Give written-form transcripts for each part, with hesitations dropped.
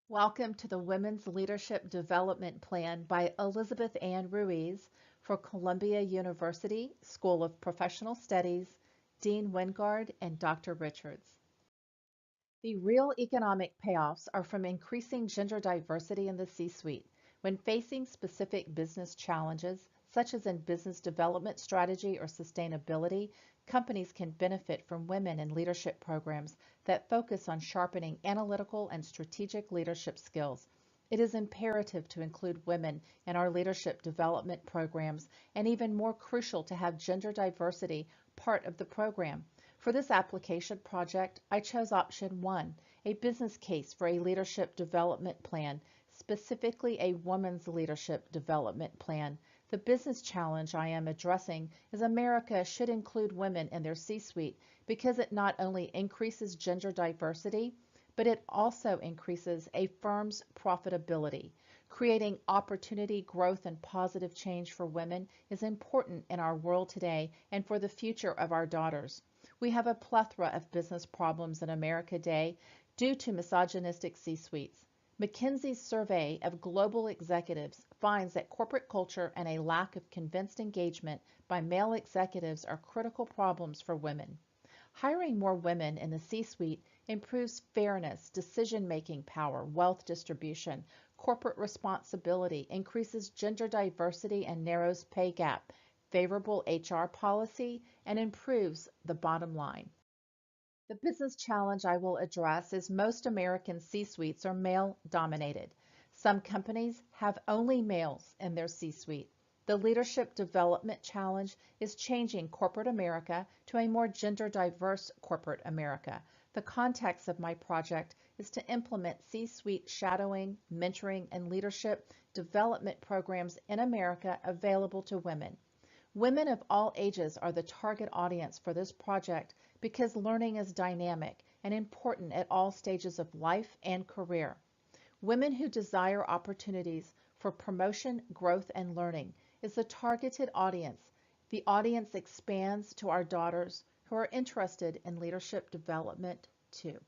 Welcome to the Women's Leadership Development Plan by Elizabeth Ann Ruiz for Columbia University School of Professional Studies, Dean Wingard, and Dr. Richards. The real economic payoffs are from increasing gender diversity in the C-suite. When facing specific business challenges, such as in business development strategy or sustainability, companies can benefit from women in leadership programs that focus on sharpening analytical and strategic leadership skills. It is imperative to include women in our leadership development programs, and even more crucial to have gender diversity part of the program. For this application project, I chose option 1, a business case for a leadership development plan, specifically a woman's leadership development plan. The business challenge I am addressing is America should include women in their C-suite because it not only increases gender diversity, but it also increases a firm's profitability. Creating opportunity, growth, and positive change for women is important in our world today and for the future of our daughters. We have a plethora of business problems in America today due to misogynistic C-suites. McKinsey's survey of global executives finds that corporate culture and a lack of convinced engagement by male executives are critical problems for women. Hiring more women in the C-suite improves fairness, decision-making power, wealth distribution, corporate responsibility, increases gender diversity and narrows pay gap, favorable HR policy, and improves the bottom line. The business challenge I will address is most American C-suites are male-dominated. Some companies have only males in their C-suite. The leadership development challenge is changing corporate America to a more gender-diverse corporate America. The context of my project is to implement C-suite shadowing, mentoring, and leadership development programs in America available to women. Women of all ages are the target audience for this project because learning is dynamic and important at all stages of life and career. Women who desire opportunities for promotion, growth, and learning is the targeted audience. The audience expands to our daughters who are interested in leadership development too.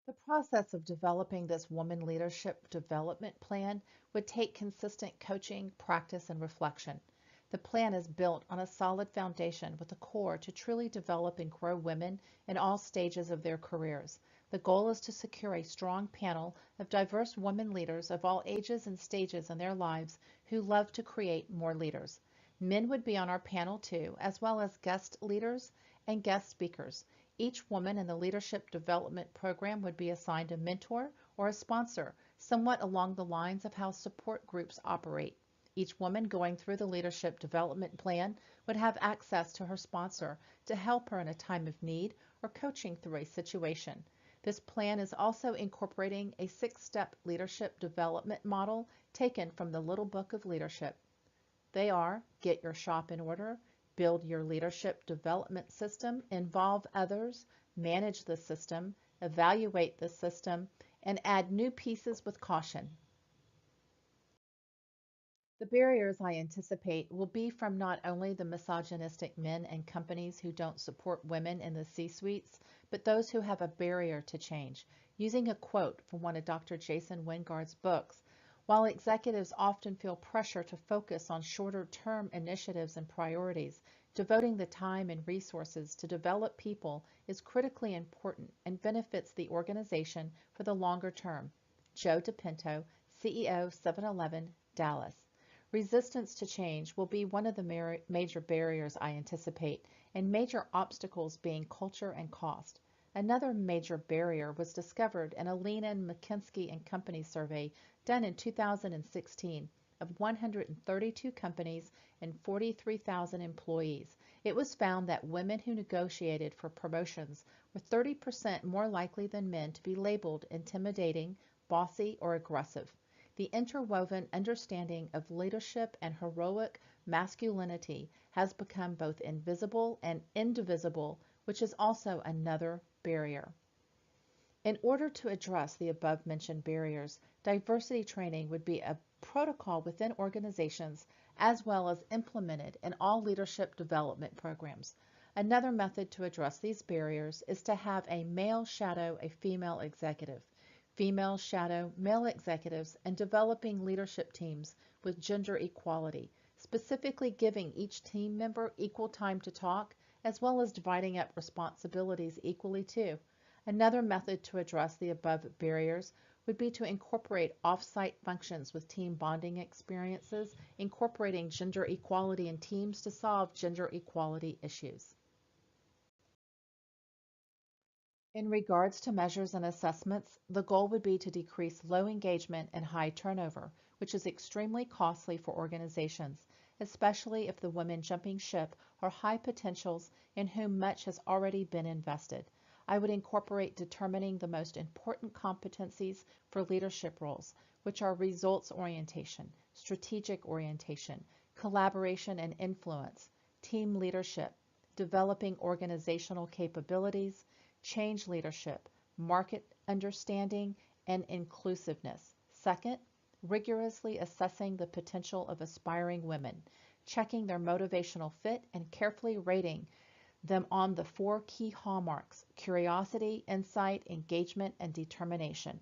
The process of developing this woman leadership development plan would take consistent coaching, practice, and reflection. The plan is built on a solid foundation with a core to truly develop and grow women in all stages of their careers. The goal is to secure a strong panel of diverse women leaders of all ages and stages in their lives who love to create more leaders. Men would be on our panel too, as well as guest leaders and guest speakers. Each woman in the leadership development program would be assigned a mentor or a sponsor, somewhat along the lines of how support groups operate. Each woman going through the leadership development plan would have access to her sponsor to help her in a time of need or coaching through a situation. This plan is also incorporating a 6-step leadership development model taken from the Little Book of Leadership. They are: get your shop in order, build your leadership development system, involve others, manage the system, evaluate the system, and add new pieces with caution. The barriers I anticipate will be from not only the misogynistic men and companies who don't support women in the C-suites, but those who have a barrier to change. Using a quote from one of Dr. Jason Wingard's books, while executives often feel pressure to focus on shorter-term initiatives and priorities, devoting the time and resources to develop people is critically important and benefits the organization for the longer term. Joe DePinto, CEO, 7-Eleven, Dallas. Resistance to change will be one of the major barriers I anticipate, and major obstacles being culture and cost. Another major barrier was discovered in a Lena McKinsey and Company survey done in 2016 of 132 companies and 43,000 employees. It was found that women who negotiated for promotions were 30% more likely than men to be labeled intimidating, bossy, or aggressive. The interwoven understanding of leadership and heroic masculinity has become both invisible and indivisible, which is also another barrier. In order to address the above-mentioned barriers, diversity training would be a protocol within organizations as well as implemented in all leadership development programs. Another method to address these barriers is to have a male shadow a female executive. female shadow male executives, and developing leadership teams with gender equality, specifically giving each team member equal time to talk, as well as dividing up responsibilities equally too. Another method to address the above barriers would be to incorporate off-site functions with team bonding experiences, incorporating gender equality in teams to solve gender equality issues. In regards to measures and assessments, the goal would be to decrease low engagement and high turnover, which is extremely costly for organizations, especially if the women jumping ship are high potentials in whom much has already been invested. I would incorporate determining the most important competencies for leadership roles, which are results orientation, strategic orientation, collaboration and influence, team leadership, developing organizational capabilities, change leadership, market understanding, and inclusiveness. Second, rigorously assessing the potential of aspiring women, checking their motivational fit and carefully rating them on the four key hallmarks: curiosity, insight, engagement, and determination.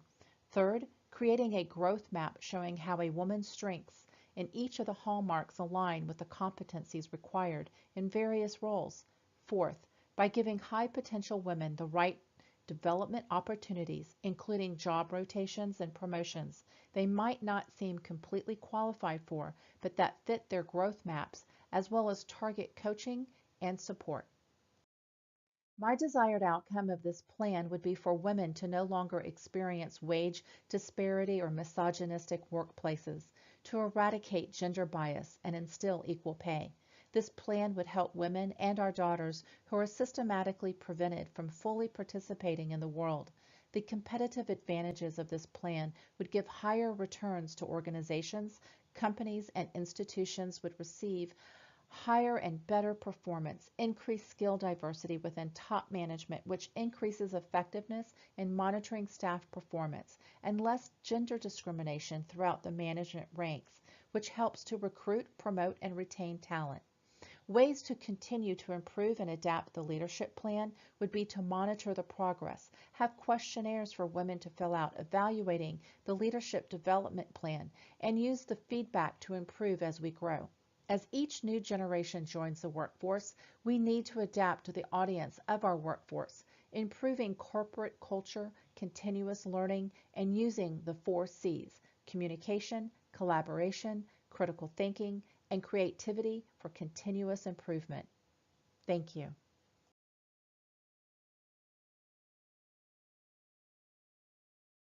Third, creating a growth map showing how a woman's strengths in each of the hallmarks align with the competencies required in various roles. Fourth, by giving high potential women the right development opportunities, including job rotations and promotions they might not seem completely qualified for, but that fit their growth maps, as well as target coaching and support. My desired outcome of this plan would be for women to no longer experience wage disparity or misogynistic workplaces, to eradicate gender bias and instill equal pay. This plan would help women and our daughters who are systematically prevented from fully participating in the world. The competitive advantages of this plan would give higher returns to organizations, companies, and institutions would receive higher and better performance, increased skill diversity within top management, which increases effectiveness in monitoring staff performance, and less gender discrimination throughout the management ranks, which helps to recruit, promote, and retain talent. Ways to continue to improve and adapt the leadership plan would be to monitor the progress, have questionnaires for women to fill out evaluating the leadership development plan, and use the feedback to improve as we grow. As each new generation joins the workforce, we need to adapt to the audience of our workforce, improving corporate culture, continuous learning, and using the 4 C's: communication, collaboration, critical thinking, and creativity for continuous improvement. Thank you.